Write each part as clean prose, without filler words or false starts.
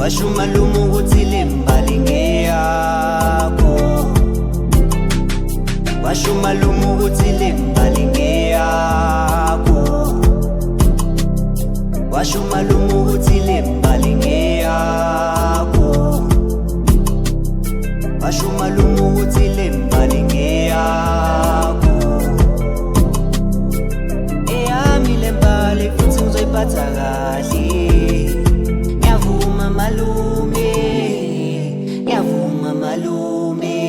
washo umalume ukuthi le mbali ngeyakho, washo umalume ukuthi le mbali ngeyakho, washo umalume ukuthi le mbali ngeyakho, washo umalume ukuthi le mbali ngeyakho. Eyami le mbali futhi ngizoyiphatha kahle. Ngiyavuma malume, ngiyavuma malume.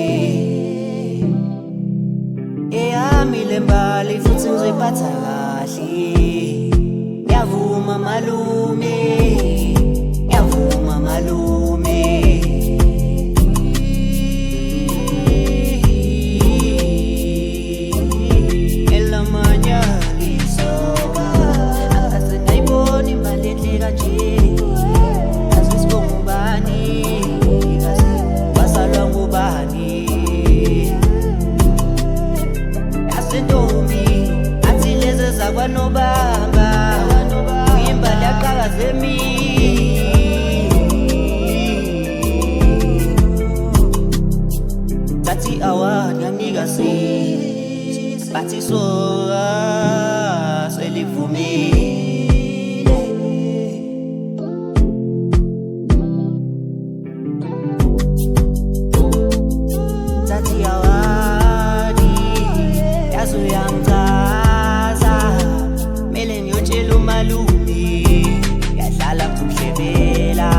Eyami le mbali futhi ngizoyiphatha kahle. Ngiyavuma malume, ngiyavuma malume. Elamanya lisoka angase ngayibona imali enhle kanje. Asisibonga ubani, wasalwa ngubani. Yasentombi athi lezi zakwaNobamba, imbali yaqhakaza emini. Tathi awa ngiyanika sis, bathi soka selivumile. Tathi awani yazi uyangichaza, mele ngiyotshela umalume yadlala ngomhlebela.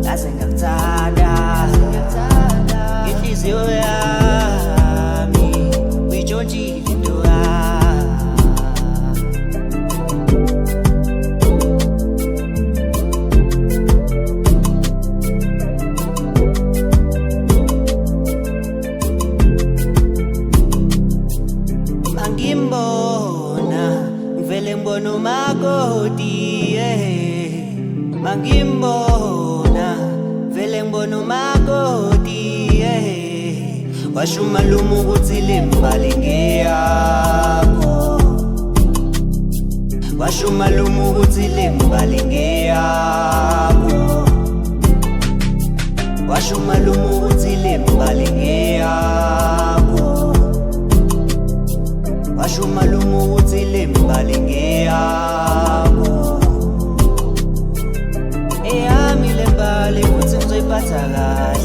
Ngaze ngakuthanda inhliziyo yami, uyitshontshile into yami. Mangimbona ngivele ngibona umakoti, mangimbona vele ngibona umakoti. Washo umalume ukuthi le mbali ngeyakho, washo umalume ukuthi le mbali ngeyakho, washo umalume ukuthi le mbali ngeyakho, washo umalume ukuthi le mbali ngeyakho. Eyami le mbali futhi ngizoyiphatha kahle.